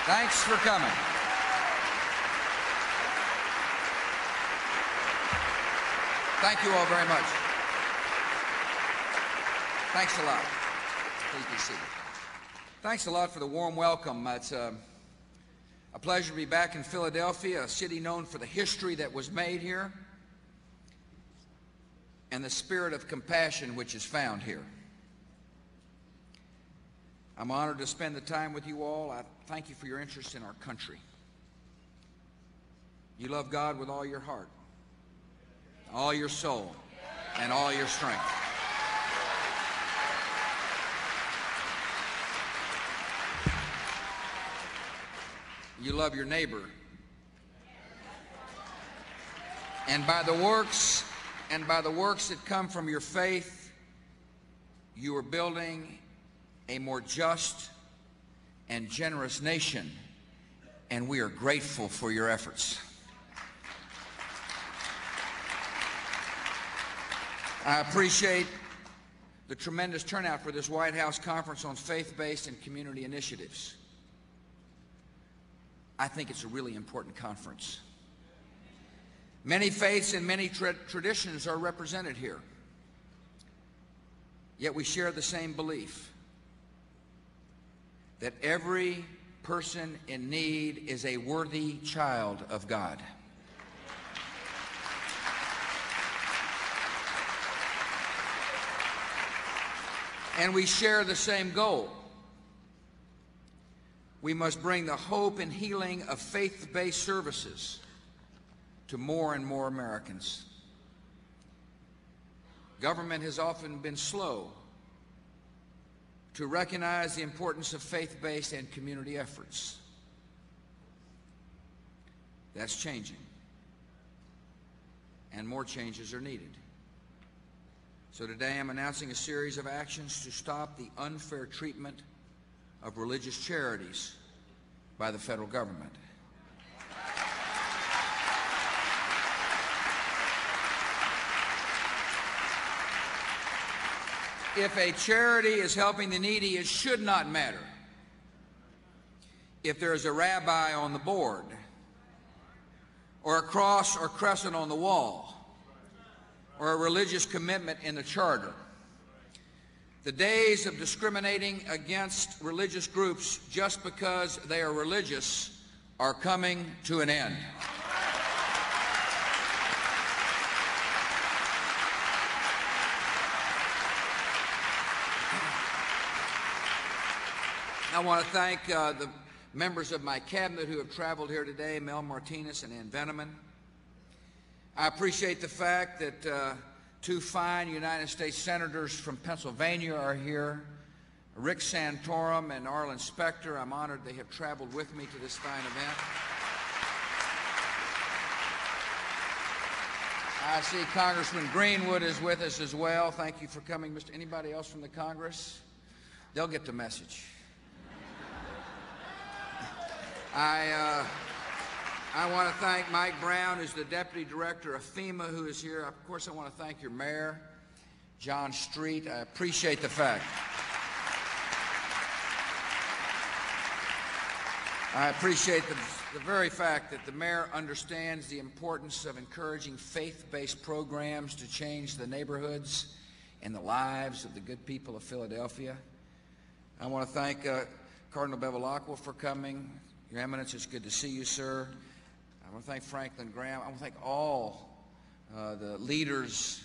Thanks for coming. Thank you all very much. Thanks a lot. Please be seated. Thanks a lot for the warm welcome. It's a pleasure to be back in Philadelphia, a city known for the history that was made here and the spirit of compassion which is found here. I'm honored to spend the time with you all. I thank you for your interest in our country. You love God with all your heart, all your soul, and all your strength. You love your neighbor. And by the works that come from your faith, you are building a more just and generous nation, and we are grateful for your efforts. I appreciate the tremendous turnout for this White House Conference on Faith-Based and Community Initiatives. I think it's a really important conference. Many faiths and many traditions are represented here, yet we share the same belief that every person in need is a worthy child of God. And we share the same goal. We must bring the hope and healing of faith-based services to more and more Americans. Government has often been slow to recognize the importance of faith-based and community efforts. That's changing, and more changes are needed. So today I'm announcing a series of actions to stop the unfair treatment of religious charities by the federal government. If a charity is helping the needy, it should not matter if there's a rabbi on the board or a cross or crescent on the wall or a religious commitment in the charter. The days of discriminating against religious groups just because they are religious are coming to an end. I want to thank the members of my cabinet who have traveled here today, Mel Martinez and Ann Veneman. I appreciate the fact that two fine United States senators from Pennsylvania are here, Rick Santorum and Arlen Specter. I'm honored they have traveled with me to this fine event. I see Congressman Greenwood is with us as well. Thank you for coming. Mr. Anybody else from the Congress? They'll get the message. I want to thank Mike Brown, who's the Deputy Director of FEMA, who is here. Of course, I want to thank your Mayor, John Street. I appreciate the fact. I appreciate the very fact that the Mayor understands the importance of encouraging faith-based programs to change the neighborhoods and the lives of the good people of Philadelphia. I want to thank Cardinal Bevilacqua for coming. Your Eminence, it's good to see you, sir. I want to thank Franklin Graham. I want to thank all the leaders,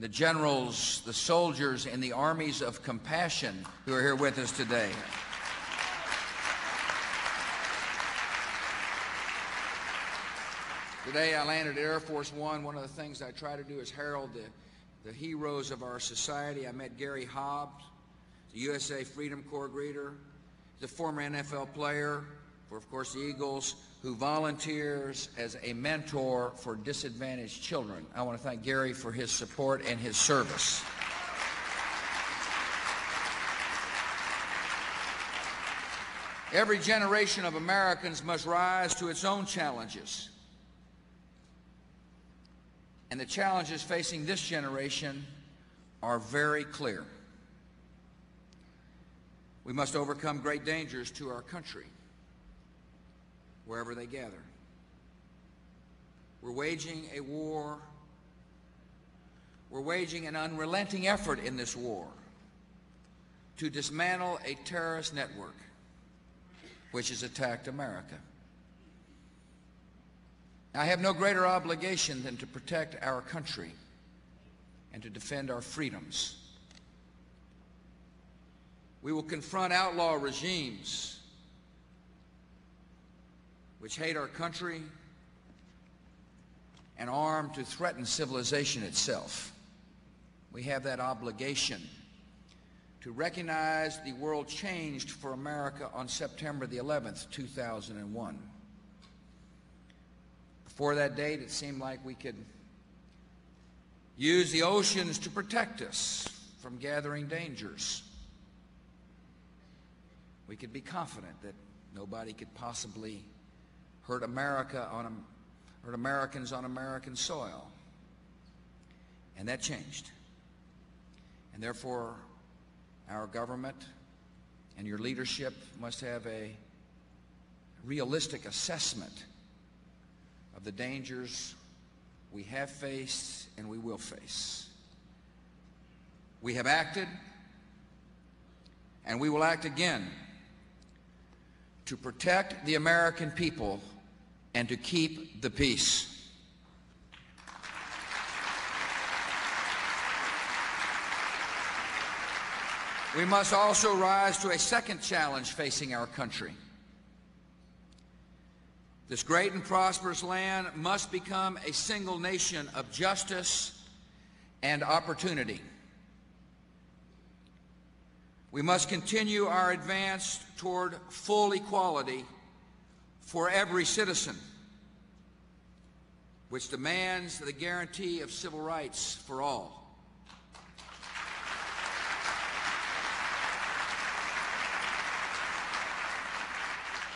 the generals, the soldiers, and the armies of compassion who are here with us today. Today I landed at Air Force One. One of the things I try to do is herald the heroes of our society. I met Gary Hobbs, the USA Freedom Corps greeter, the former NFL player for, of course, the Eagles, who volunteers as a mentor for disadvantaged children. I want to thank Gary for his support and his service. Every generation of Americans must rise to its own challenges. And the challenges facing this generation are very clear. We must overcome great dangers to our country. wherever they gather. We're waging a war. We're waging an unrelenting effort in this war to dismantle a terrorist network which has attacked America. I have no greater obligation than to protect our country and to defend our freedoms. We will confront outlaw regimes which hate our country and arm to threaten civilization itself. We have that obligation to recognize the world changed for America on September the 11th, 2001. Before that date, it seemed like we could use the oceans to protect us from gathering dangers. We could be confident that nobody could possibly hurt Americans on American soil. And that changed. And therefore, our government and your leadership must have a realistic assessment of the dangers we have faced and we will face. We have acted, and we will act again to protect the American people and to keep the peace. We must also rise to a second challenge facing our country. This great and prosperous land must become a single nation of justice and opportunity. We must continue our advance toward full equality for every citizen, which demands the guarantee of civil rights for all.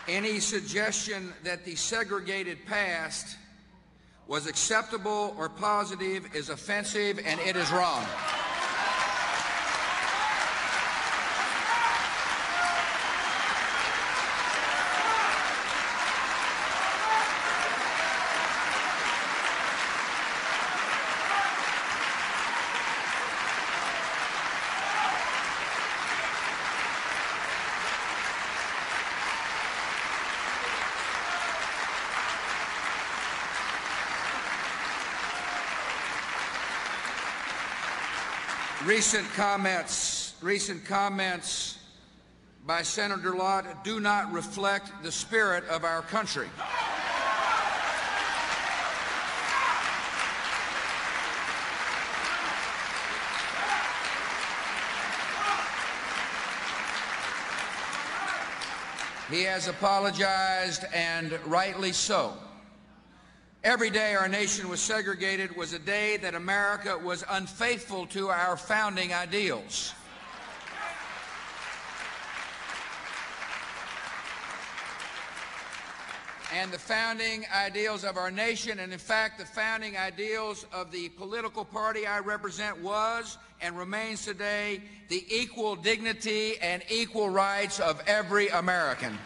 Any suggestion that the segregated past was acceptable or positive is offensive, and it is wrong. Recent comments by Senator Lott do not reflect the spirit of our country. He has apologized, and rightly so. Every day our nation was segregated was a day that America was unfaithful to our founding ideals. And the founding ideals of our nation, and in fact the founding ideals of the political party I represent, was and remains today the equal dignity and equal rights of every American.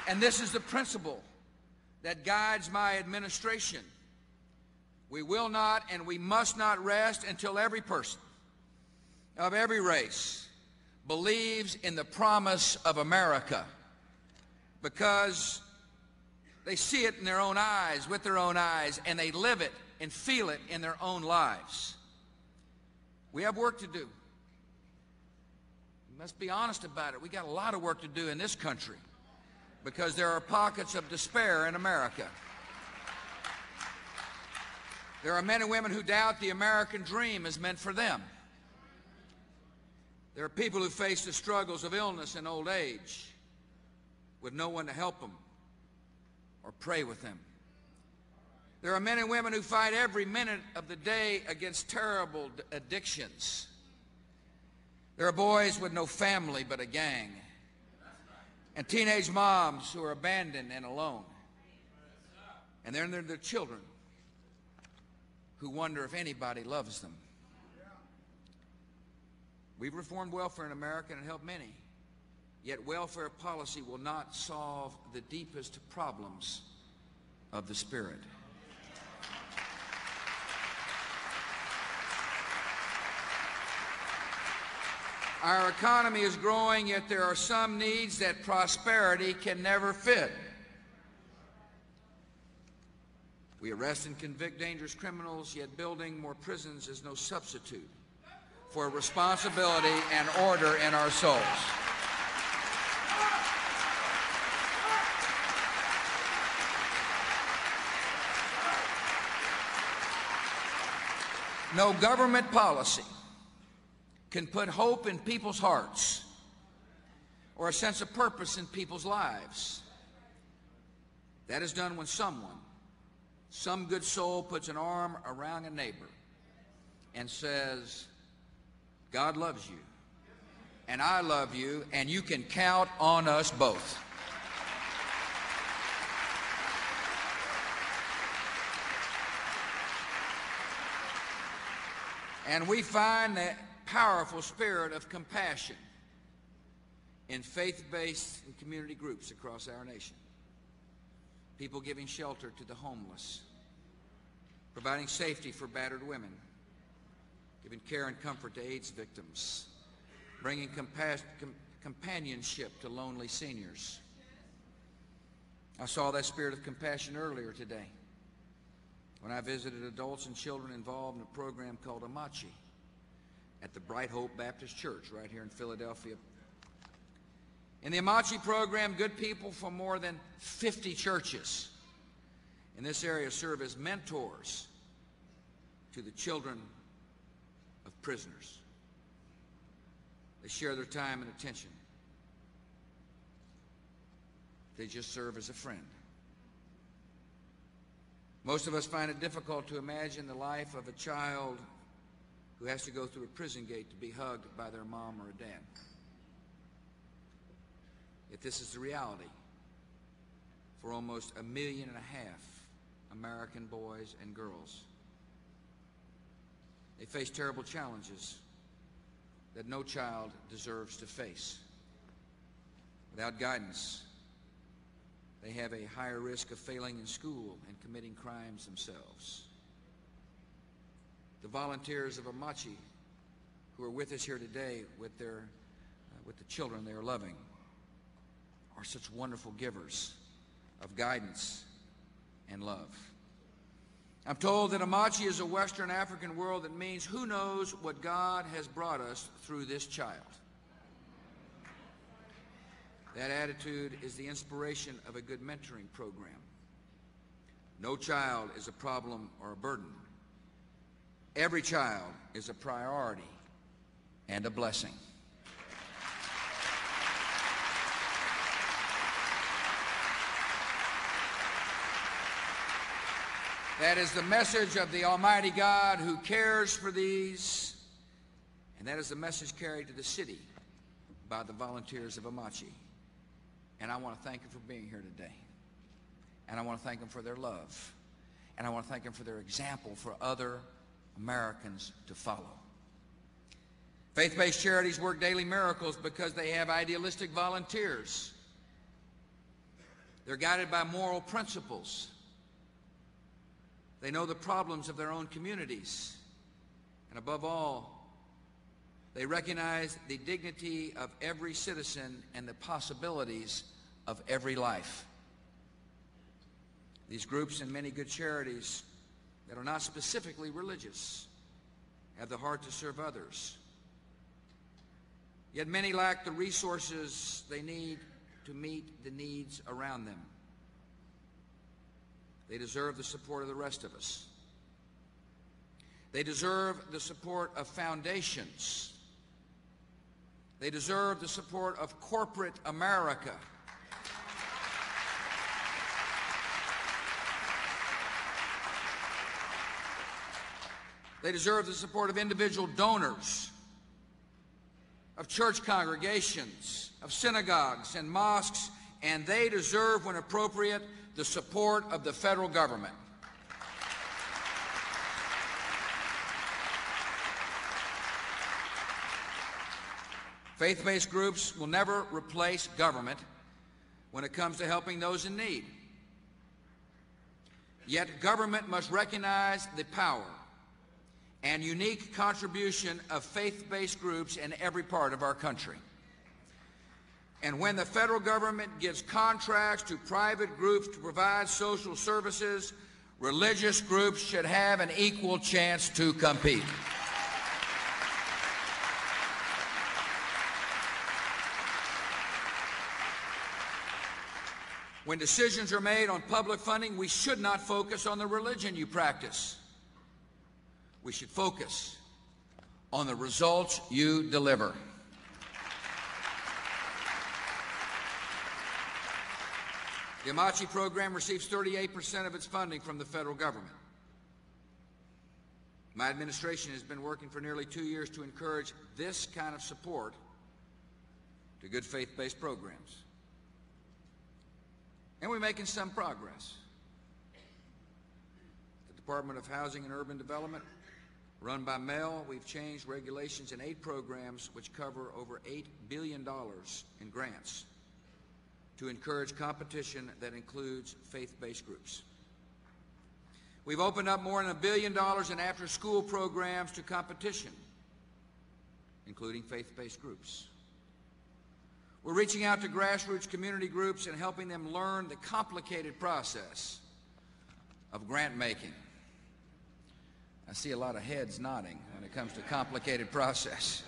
And this is the principle that guides my administration. We will not and we must not rest until every person of every race believes in the promise of America, because they see it in their own eyes, with their own eyes, and they live it and feel it in their own lives. We have work to do. Let's be honest about it. We got a lot of work to do in this country because there are pockets of despair in America. There are men and women who doubt the American dream is meant for them. There are people who face the struggles of illness and old age with no one to help them or pray with them. There are men and women who fight every minute of the day against terrible addictions. There are boys with no family but a gang, and teenage moms who are abandoned and alone. And then there are the children who wonder if anybody loves them. We've reformed welfare in America and helped many. Yet welfare policy will not solve the deepest problems of the spirit. Our economy is growing, yet there are some needs that prosperity can never fit. We arrest and convict dangerous criminals, yet building more prisons is no substitute for responsibility and order in our souls. No government policy can put hope in people's hearts or a sense of purpose in people's lives. That is done when someone, some good soul, puts an arm around a neighbor and says, God loves you, and I love you, and you can count on us both. And we find that powerful spirit of compassion in faith-based and community groups across our nation. People giving shelter to the homeless, providing safety for battered women, giving care and comfort to AIDS victims, bringing companionship to lonely seniors. I saw that spirit of compassion earlier today when I visited adults and children involved in a program called Amachi at the Bright Hope Baptist Church right here in Philadelphia. In the Amachi program, good people from more than 50 churches in this area serve as mentors to the children of prisoners. They share their time and attention. They just serve as a friend. Most of us find it difficult to imagine the life of a child who has to go through a prison gate to be hugged by their mom or a dad. Yet this is the reality for almost 1.5 million American boys and girls. They face terrible challenges that no child deserves to face. Without guidance, they have a higher risk of failing in school and committing crimes themselves. The volunteers of Amachi who are with us here today with the children they are loving are such wonderful givers of guidance and love. I'm told that Amachi is a Western African word that means who knows what God has brought us through this child. That attitude is the inspiration of a good mentoring program. No child is a problem or a burden. Every child is a priority and a blessing. That is the message of the Almighty God who cares for these, and that is the message carried to the city by the volunteers of Amachi. And I want to thank them for being here today. And I want to thank them for their love. And I want to thank them for their example for other Americans to follow. Faith-based charities work daily miracles because they have idealistic volunteers. They're guided by moral principles. They know the problems of their own communities. And above all, they recognize the dignity of every citizen and the possibilities of every life. These groups and many good charities that are not specifically religious have the heart to serve others. Yet many lack the resources they need to meet the needs around them. They deserve the support of the rest of us. They deserve the support of foundations. They deserve the support of corporate America. They deserve the support of individual donors, of church congregations, of synagogues and mosques, and they deserve, when appropriate, the support of the federal government. Faith-based groups will never replace government when it comes to helping those in need. Yet government must recognize the power and unique contribution of faith-based groups in every part of our country. And when the federal government gives contracts to private groups to provide social services, religious groups should have an equal chance to compete. When decisions are made on public funding, we should not focus on the religion you practice. We should focus on the results you deliver. The Amachi program receives 38% of its funding from the federal government. My administration has been working for nearly 2 years to encourage this kind of support to good faith-based programs. And we're making some progress. The Department of Housing and Urban Development, run by Mel, we've changed regulations in 8 programs which cover over $8 billion in grants to encourage competition that includes faith-based groups. We've opened up more than $1 billion in after-school programs to competition, including faith-based groups. We're reaching out to grassroots community groups and helping them learn the complicated process of grant making. I see a lot of heads nodding when it comes to complicated process.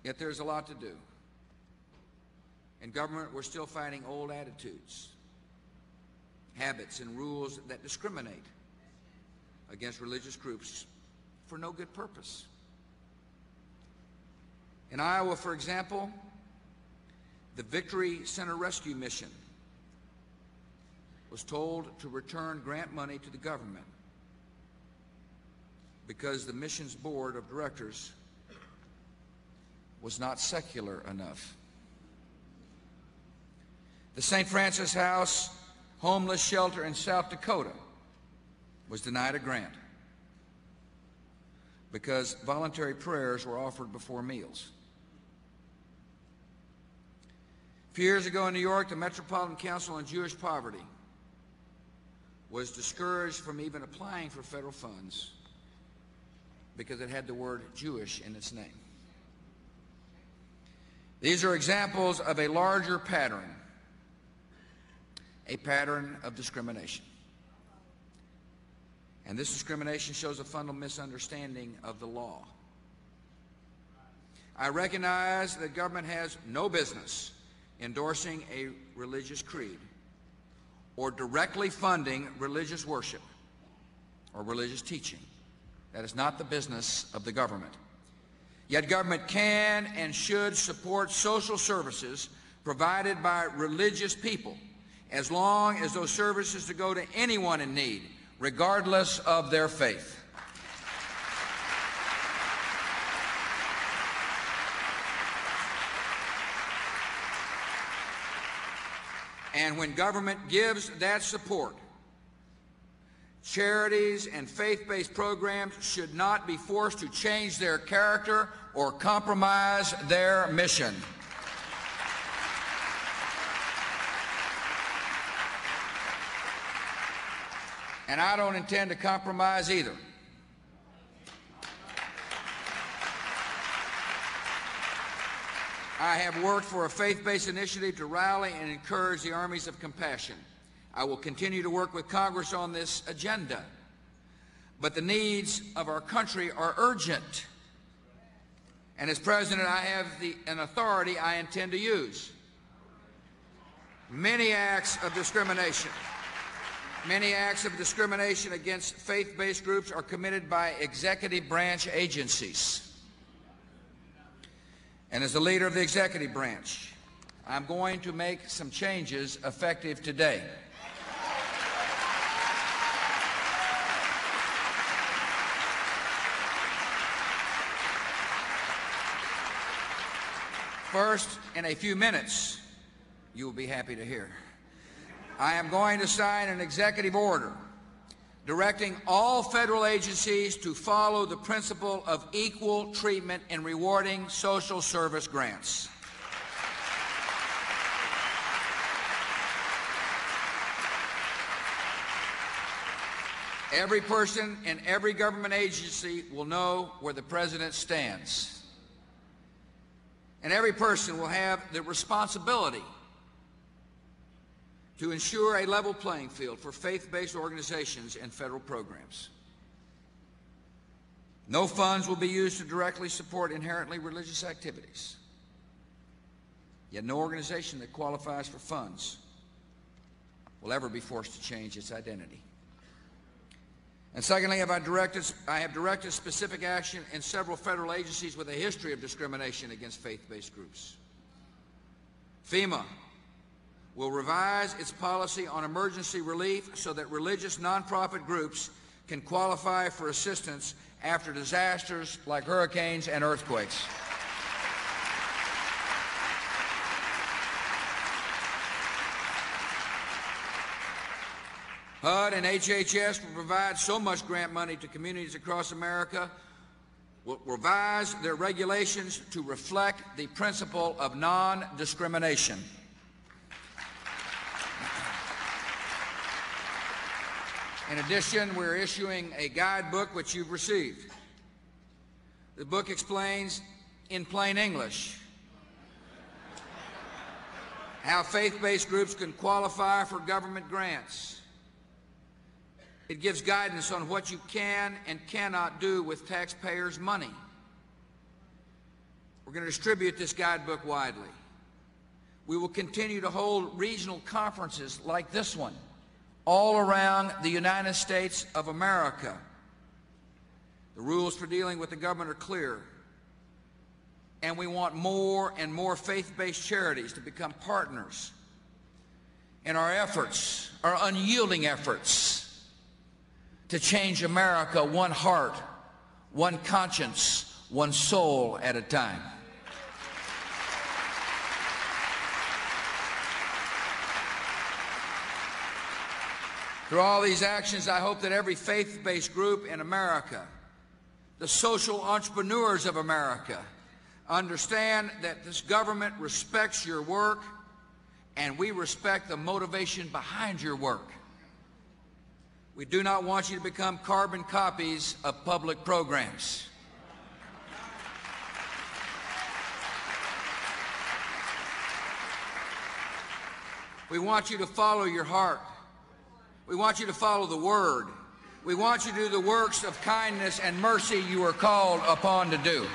Yet there's a lot to do. In government, we're still fighting old attitudes, habits, and rules that discriminate against religious groups for no good purpose. In Iowa, for example, the Victory Center Rescue Mission was told to return grant money to the government because the mission's board of directors was not secular enough. The St. Francis House homeless shelter in South Dakota was denied a grant because voluntary prayers were offered before meals. A few years ago in New York, the Metropolitan Council on Jewish Poverty was discouraged from even applying for federal funds because it had the word Jewish in its name. These are examples of a larger pattern, a pattern of discrimination. And this discrimination shows a fundamental misunderstanding of the law. I recognize that government has no business endorsing a religious creed or directly funding religious worship or religious teaching. That is not the business of the government. Yet government can and should support social services provided by religious people as long as those services to go to anyone in need, regardless of their faith. And when government gives that support, charities and faith-based programs should not be forced to change their character or compromise their mission. And I don't intend to compromise either. I have worked for a faith-based initiative to rally and encourage the armies of compassion. I will continue to work with Congress on this agenda. But the needs of our country are urgent. And as President, I have an authority I intend to use. Many acts of discrimination against faith-based groups are committed by executive branch agencies. And as the leader of the executive branch, I'm going to make some changes effective today. First, in a few minutes, you will be happy to hear, I am going to sign an executive order directing all federal agencies to follow the principle of equal treatment in rewarding social service grants. Every person in every government agency will know where the President stands. And every person will have the responsibility to ensure a level playing field for faith-based organizations and federal programs. No funds will be used to directly support inherently religious activities. Yet no organization that qualifies for funds will ever be forced to change its identity. And secondly, I have directed specific action in several federal agencies with a history of discrimination against faith-based groups. FEMA will revise its policy on emergency relief so that religious nonprofit groups can qualify for assistance after disasters like hurricanes and earthquakes. HUD and HHS will provide so much grant money to communities across America, will revise their regulations to reflect the principle of non-discrimination. In addition, we're issuing a guidebook which you've received. The book explains in plain English how faith-based groups can qualify for government grants. It gives guidance on what you can and cannot do with taxpayers' money. We're going to distribute this guidebook widely. We will continue to hold regional conferences like this one all around the United States of America. The rules for dealing with the government are clear, and we want more and more faith-based charities to become partners in our efforts, our unyielding efforts, to change America one heart, one conscience, one soul at a time. Through all these actions, I hope that every faith-based group in America, the social entrepreneurs of America, understand that this government respects your work, and we respect the motivation behind your work. We do not want you to become carbon copies of public programs. We want you to follow your heart. We want you to follow the Word. We want you to do the works of kindness and mercy you are called upon to do.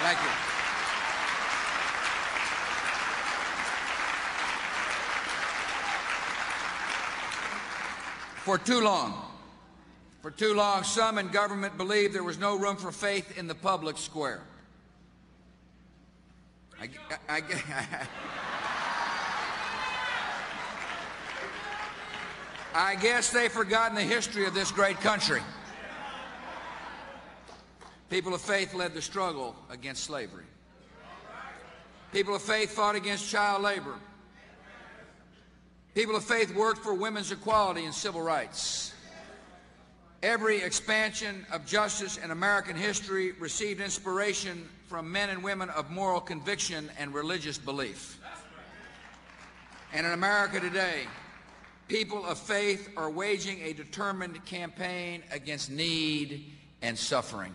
Thank you. For too long, some in government believed there was no room for faith in the public square. I guess they've forgotten the history of this great country. People of faith led the struggle against slavery. People of faith fought against child labor. People of faith worked for women's equality and civil rights. Every expansion of justice in American history received inspiration from men and women of moral conviction and religious belief. And in America today, people of faith are waging a determined campaign against need and suffering.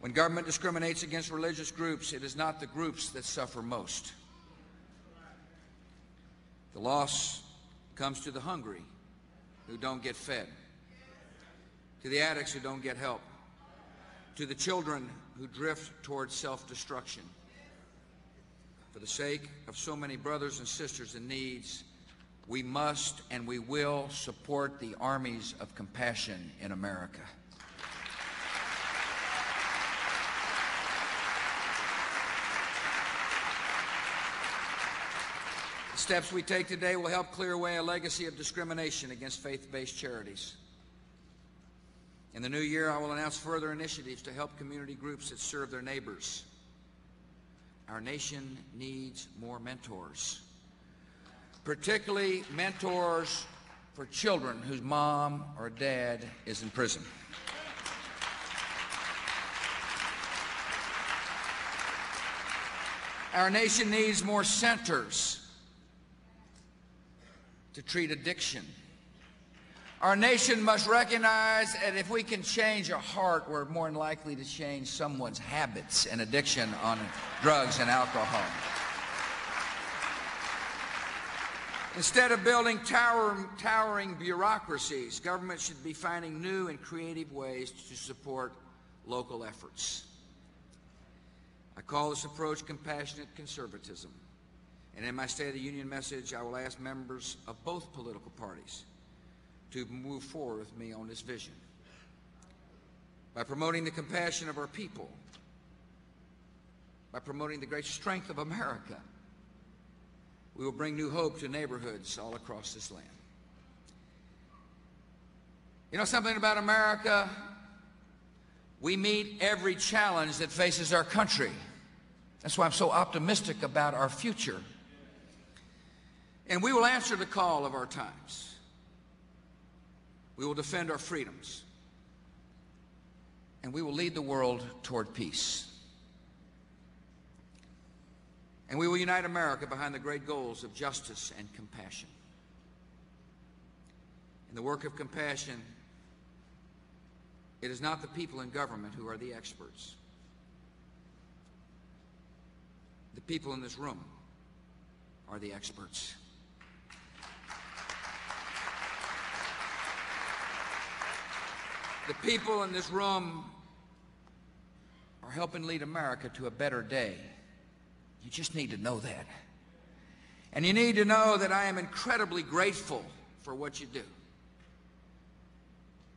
When government discriminates against religious groups, it is not the groups that suffer most. The loss comes to the hungry who don't get fed, to the addicts who don't get help, to the children who drift towards self-destruction. For the sake of so many brothers and sisters in need, we must and we will support the armies of compassion in America. The steps we take today will help clear away a legacy of discrimination against faith-based charities. In the new year, I will announce further initiatives to help community groups that serve their neighbors. Our nation needs more mentors, particularly mentors for children whose mom or dad is in prison. Our nation needs more centers to treat addiction. Our nation must recognize that if we can change a heart, we're more likely to change someone's habits and addiction on drugs and alcohol. Instead of building towering bureaucracies, government should be finding new and creative ways to support local efforts. I call this approach compassionate conservatism. And in my State of the Union message, I will ask members of both political parties to move forward with me on this vision. By promoting the compassion of our people, by promoting the great strength of America, we will bring new hope to neighborhoods all across this land. You know something about America? We meet every challenge that faces our country. That's why I'm so optimistic about our future. And we will answer the call of our times. We will defend our freedoms. And we will lead the world toward peace. And we will unite America behind the great goals of justice and compassion. In the work of compassion, it is not the people in government who are the experts. The people in this room are the experts. The people in this room are helping lead America to a better day. You just need to know that. And you need to know that I am incredibly grateful for what you do.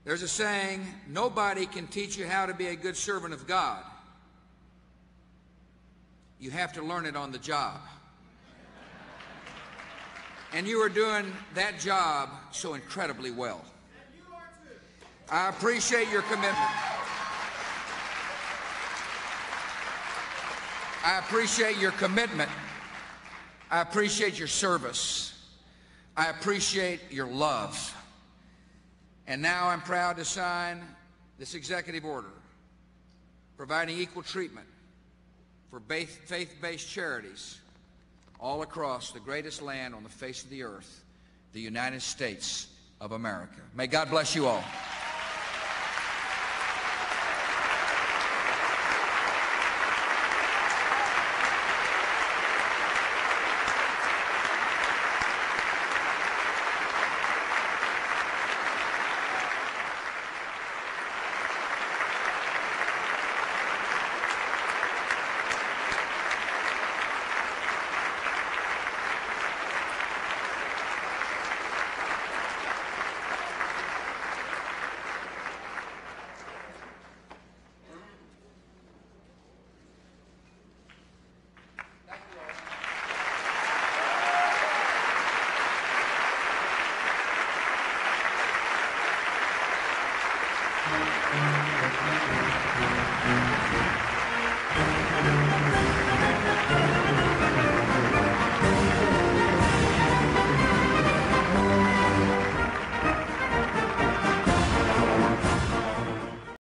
There's a saying, nobody can teach you how to be a good servant of God. You have to learn it on the job. And you are doing that job so incredibly well. I appreciate your commitment. I appreciate your commitment. I appreciate your service. I appreciate your love. And now I'm proud to sign this executive order providing equal treatment for faith-based charities all across the greatest land on the face of the earth, the United States of America. May God bless you all.